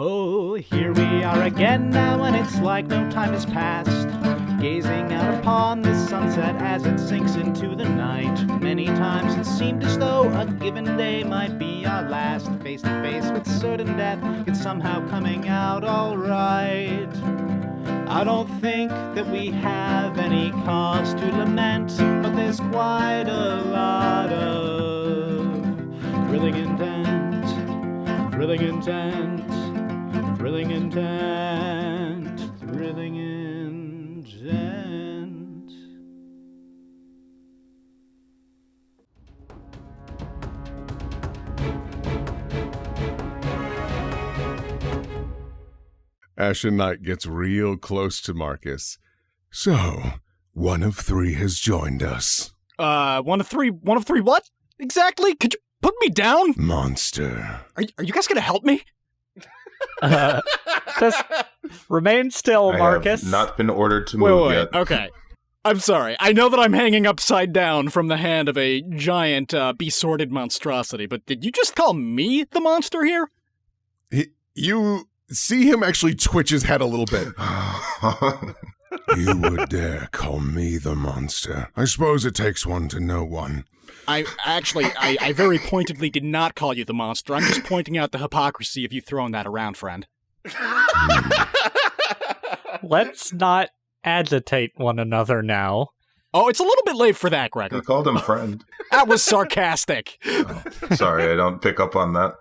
Oh, here we are again now, and it's like no time has passed. Gazing out upon the sunset as it sinks into the night. Many times it seemed as though a given day might be our last. Face to face with certain death, it's somehow coming out alright. I don't think that we have any cause to lament, but there's quite a lot of thrilling intent, thrilling intent, thrilling intent, thrilling intent. Ashen Knight gets real close to Marcus. So, one of three has joined us. One of three what? Exactly? Could you put me down? Monster. Are you guys gonna help me? Just remain still, Marcus. I have not been ordered to move yet. Okay. I'm sorry. I know that I'm hanging upside down from the hand of a giant, besorted monstrosity, but did you just call me the monster here? You see him actually twitch his head a little bit. You would dare call me the monster? I suppose it takes one to know one. I very pointedly did not call you the monster. I'm just pointing out the hypocrisy of you throwing that around, friend. Let's not agitate one another now. Oh, it's a little bit late for that, Gregor. You called him friend. That was sarcastic. Oh, sorry, I don't pick up on that.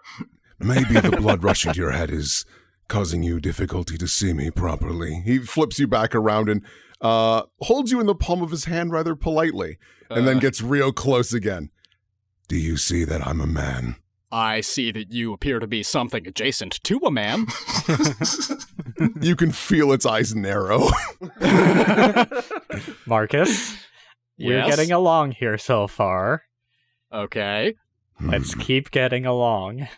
Maybe the blood rushing to your head is causing you difficulty to see me properly. He flips you back around and holds you in the palm of his hand rather politely, and then gets real close again. Do you see that I'm a man? I see that you appear to be something adjacent to a man. You can feel its eyes narrow. Marcus, you're Yes? getting along here so far. Okay. Let's keep getting along.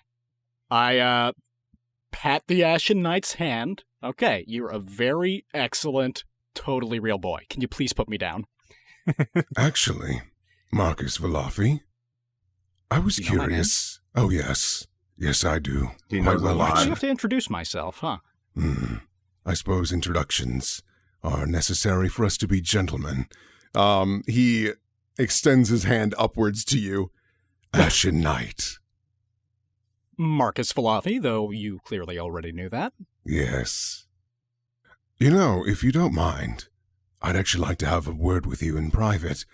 I, pat the Ashen Knight's hand. Okay, you're a very excellent, totally real boy. Can you please put me down? Actually, Marcus Valafi, I was You know my curious. Oh, yes. Yes, I do. He Quite knows a well, lot. I actually. have to introduce myself, huh? I suppose introductions are necessary for us to be gentlemen. He extends his hand upwards to you. Ashen Knight. Marcus Falafi, though you clearly already knew that. Yes. You know, if you don't mind, I'd actually like to have a word with you in private.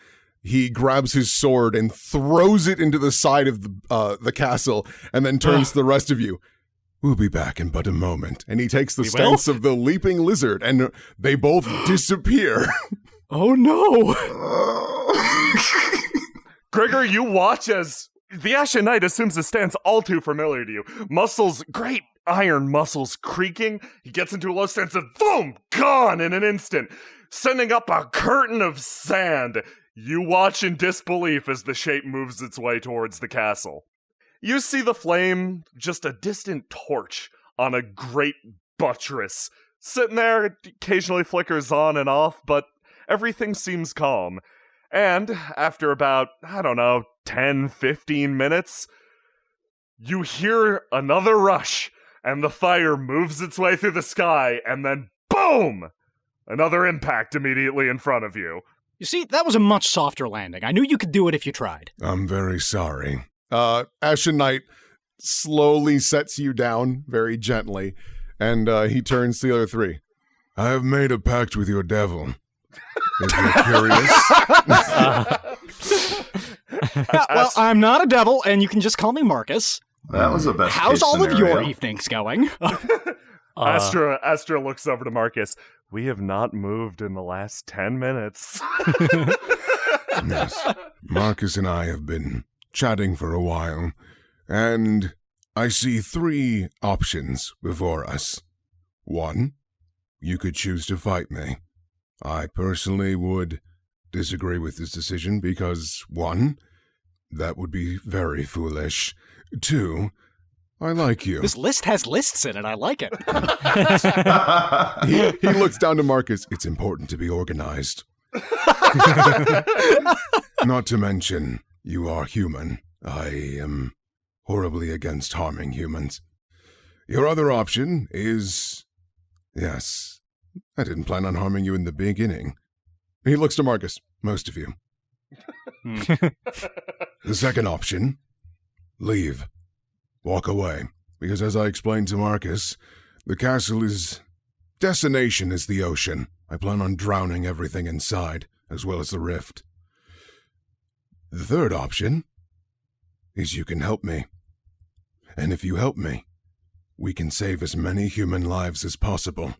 He grabs his sword and throws it into the side of the castle, and then turns to the rest of you. We'll be back in but a moment. And he takes the We stance of the leaping lizard, and they both disappear. Oh no! Gregor, you watch as the Ashen Knight assumes a stance all too familiar to you. Muscles, great iron muscles creaking. He gets into a low stance and boom, gone in an instant, sending up a curtain of sand. You watch in disbelief as the shape moves its way towards the castle. You see the flame, just a distant torch on a great buttress. Sitting there, it occasionally flickers on and off, but everything seems calm. And after about, 10, 15 minutes, you hear another rush, and the fire moves its way through the sky, and then boom! Another impact immediately in front of you. You see, that was a much softer landing. I knew you could do it if you tried. I'm very sorry. Ashen Knight slowly sets you down very gently, and he turns to the other three. I have made a pact with your devil. If you're curious. Well, I'm not a devil, and you can just call me Marcus. That was a best How's case all of scenario. your evenings going? Astra looks over to Marcus. We have not moved in the last 10 minutes. Yes. Marcus and I have been chatting for a while, and I see three options before us. One, you could choose to fight me. I personally would disagree with this decision because, one, that would be very foolish. Two, I like you. This list has lists in it. I like it. He looks down to Marcus. It's important to be organized. Not to mention, you are human. I am horribly against harming humans. Your other option is... Yes, I didn't plan on harming you in the beginning. He looks to Marcus, most of you. The second option, leave. Walk away. Because as I explained to Marcus, the castle's destination is the ocean. I plan on drowning everything inside, as well as the rift. The third option is you can help me. And if you help me, we can save as many human lives as possible.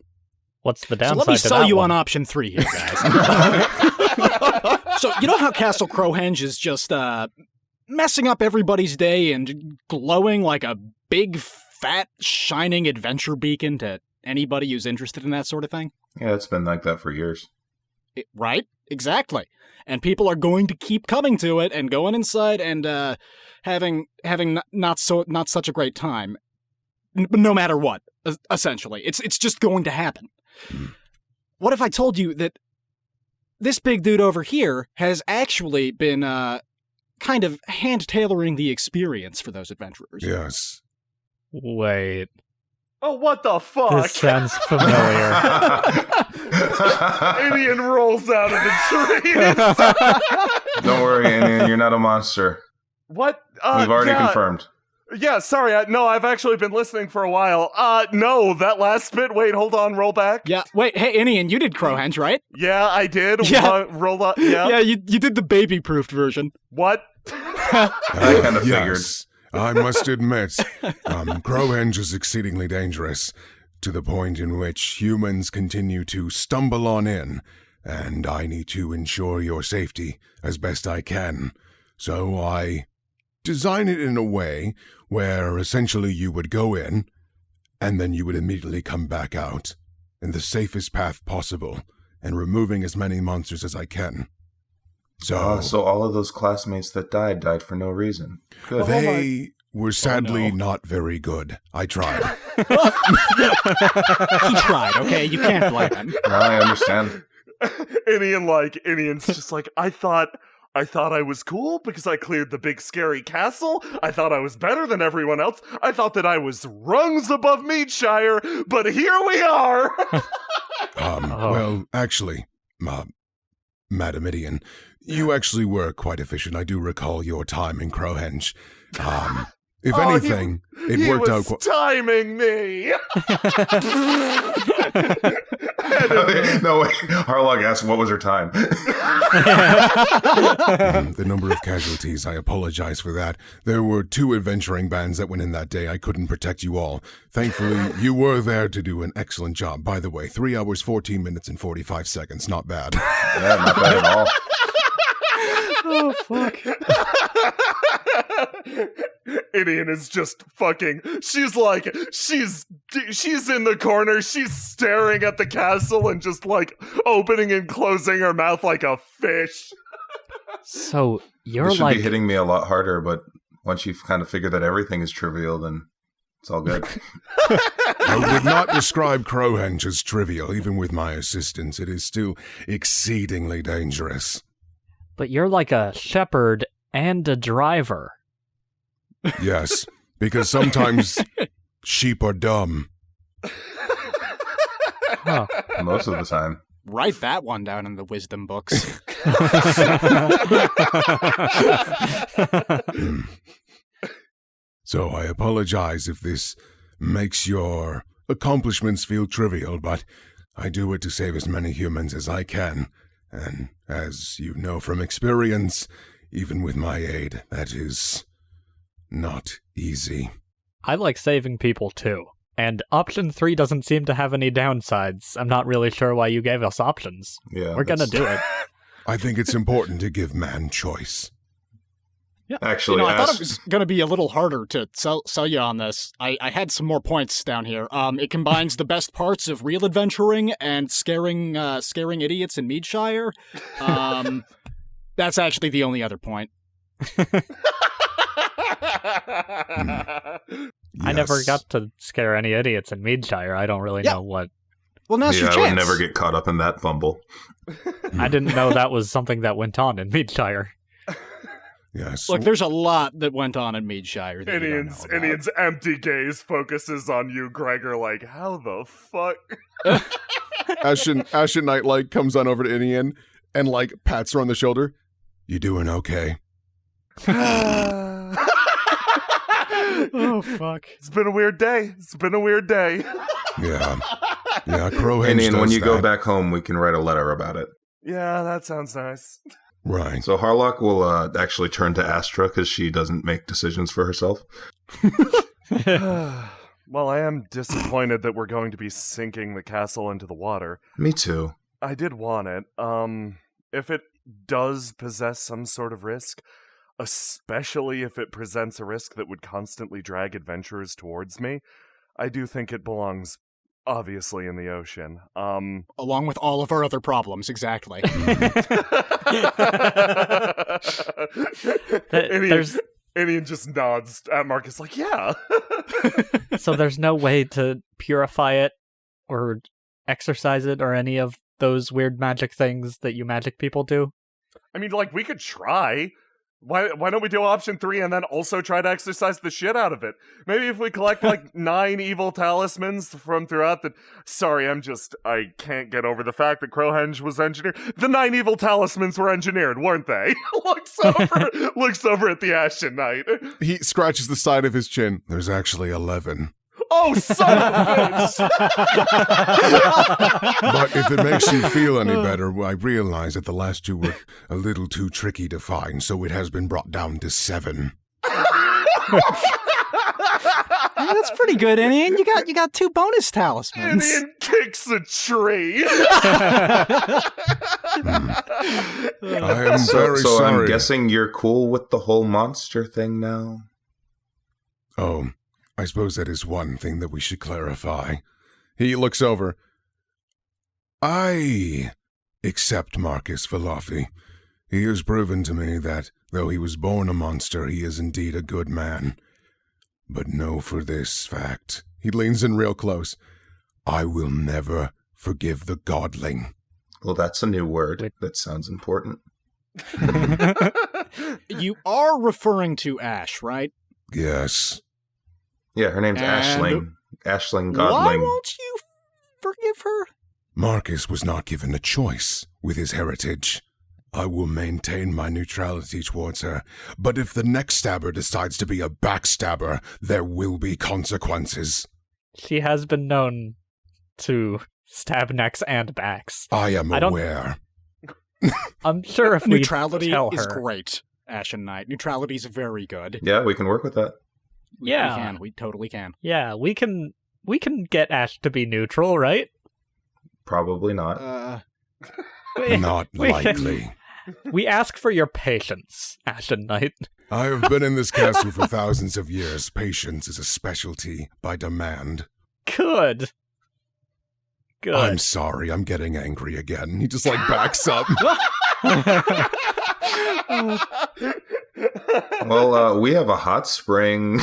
What's the So downside let me to sell that you one? on option 3 here, guys. So you know how Castle Crowhenge is just messing up everybody's day and glowing like a big, fat, shining adventure beacon to anybody who's interested in that sort of thing? Yeah, it's been like that for years. Right? Exactly. And people are going to keep coming to it and going inside and having not such a great time, no matter what. Essentially, it's just going to happen. What if I told you that this big dude over here has actually been kind of hand-tailoring the experience for those adventurers? Yes. Wait, Oh, what the fuck? this sounds familiar. Alien rolls out of the tree. Don't worry, Indian, you're not a monster. What? We've already confirmed. Yeah, sorry. No, I've actually been listening for a while. No, that last bit. Wait, hold on. Roll back. Yeah. Wait. Hey, Inian, you did Crowhenge, right? Yeah, I did. Yeah. Roll up. Yeah. Yeah. You did the baby-proofed version. What? I kind of figured. Yes, I must admit, Crowhenge is exceedingly dangerous, to the point in which humans continue to stumble on in, and I need to ensure your safety as best I can. So I design it in a way where essentially you would go in, and then you would immediately come back out, in the safest path possible, and removing as many monsters as I can. So, So all of those classmates that died for no reason. Good. they were sadly not very good. I tried. He tried. Okay, you can't blame him. Now I understand. Inian's just like, I thought I was cool because I cleared the big scary castle. I thought I was better than everyone else. I thought that I was rungs above Meadshire, but here we are. Well, actually, Madam Idian, you actually were quite efficient. I do recall your time in Crowhenge. If Oh, anything, it he worked was out. timing me. No, wait. Harlog asked what was her time. The number of casualties, I apologize for that. There were 2 adventuring bands that went in that day. I couldn't protect you all. Thankfully, you were there to do an excellent job. By the way, 3 hours, 14 minutes, and 45 seconds. Not bad. Yeah, not bad at all. Oh fuck. Inian is just fucking. She's in the corner. She's staring at the castle and just like opening and closing her mouth like a fish. So you're This should like be hitting me a lot harder, but once you've kind of figured that everything is trivial, then it's all good. I would not describe Crowhenge as trivial, even with my assistance. It is still exceedingly dangerous. But you're like a shepherd and a driver. Yes, because sometimes sheep are dumb. Huh. Most of the time. Write that one down in the wisdom books. So I apologize if this makes your accomplishments feel trivial, but I do it to save as many humans as I can. And as you know from experience, even with my aid, that is not easy. I like saving people too. And option 3 doesn't seem to have any downsides. I'm not really sure why you gave us options. Yeah, We're gonna do it. I think it's important to give man choice. Yeah. Actually, I thought ask- it was going to be a little harder to sell you on this. I had some more points down here. It combines the best parts of real adventuring and scaring idiots in Meadshire. That's actually the only other point. I never Yes. got to scare any idiots in Meadshire. I don't really Yeah. know what. Well, now's your I chance. would never get caught up in that fumble. I didn't know that was something that went on in Meadshire. Yes. Look, there's a lot that went on in Meadshire that you don't know about. Inian's empty gaze focuses on you, Gregor, like, how the fuck? Ashen Knight, like, comes on over to Inian and, like, pats her on the shoulder. You doing okay? Oh, fuck. It's been a weird day. Yeah. Yeah, Crowhenge Inian, does when you go that. back home, we can write a letter about it. Yeah, that sounds nice. Right. So Harlock will actually turn to Astra because she doesn't make decisions for herself. Well, I am disappointed that we're going to be sinking the castle into the water. Me too. I did want it. If it does possess some sort of risk, especially if it presents a risk that would constantly drag adventurers towards me, I do think it belongs, obviously, in the ocean. Along with all of our other problems, exactly. Inian just nods at Marcus like, yeah. So there's no way to purify it or exercise it or any of those weird magic things that you magic people do? I mean, like, we could try. Why don't we do option 3 and then also try to exercise the shit out of it? Maybe if we collect, like, 9 evil talismans from throughout the... Sorry, I can't get over the fact that Crowhenge was engineered. The 9 evil talismans were engineered, weren't they? looks over at the Ashen Knight. He scratches the side of his chin. There's actually 11. Oh, son of a bitch! But if it makes you feel any better, I realize that the last 2 were a little too tricky to find, so it has been brought down to 7. Yeah, that's pretty good, Inian. You got 2 bonus talismans. Inian kicks a tree. I am very So sorry. I'm guessing you're cool with the whole monster thing now? Oh, I suppose that is one thing that we should clarify. He looks over. I accept Marcus Valafi. He has proven to me that, though he was born a monster, he is indeed a good man. But know for this fact, he leans in real close, I will never forgive the godling. Well, that's a new word. That sounds important. You are referring to Ash, right? Yes. Yeah, her name's And Aisling. Aisling Why Godling. won't you forgive her? Marcus was not given a choice with his heritage. I will maintain my neutrality towards her, but if the next stabber decides to be a backstabber, there will be consequences. She has been known to stab necks and backs. I am I don't- aware. I'm sure if we Neutrality tell is her, great, Ashen Knight. Neutrality is very good. Yeah, we can work with that. Yeah. We totally can. yeah, we can get Ash to be neutral, right? Probably not. Not we- likely. We ask for your patience, Ashen Knight. I have been in this castle for thousands of years. Patience is a specialty by demand. Good. I'm sorry, I'm getting angry again. He just like backs up. Well, we have a hot spring.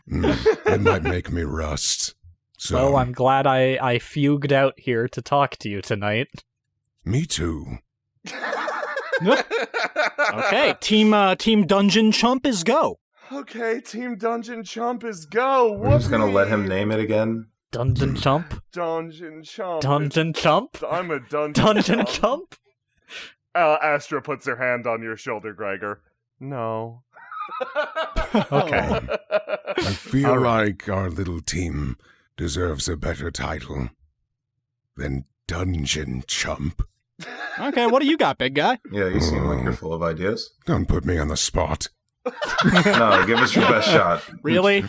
It might make me rust. So, Well, I'm glad I fugued out here to talk to you tonight. me too. Okay, team Dungeon Chump is go. Okay, Team Dungeon Chump is go. We're just gonna let him Whoopee. name it again. Dungeon Chump? Dungeon Chump. Dungeon Chump? I'm a dungeon. Dungeon Chump? Astra puts her hand on your shoulder, Gregor. No. Okay. I feel like our little team deserves a better title than Dungeon Chump. Okay, what do you got, big guy? Yeah, you seem like you're full of ideas. Don't put me on the spot. No, give us your best shot. Really?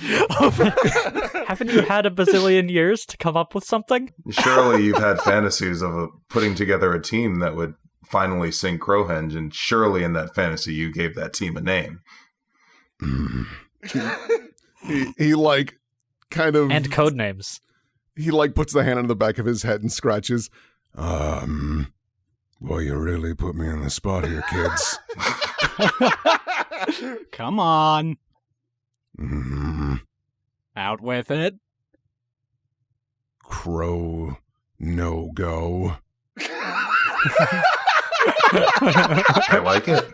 Haven't you had a bazillion years to come up with something? Surely you've had fantasies of putting together a team that would finally sing Crowhenge, and surely in that fantasy you gave that team a name. He like kind of And code names. he like puts the hand on the back of his head and scratches. Boy, you really put me on the spot here, kids. Come on. Mm, Out with it. Crow no go. I like it.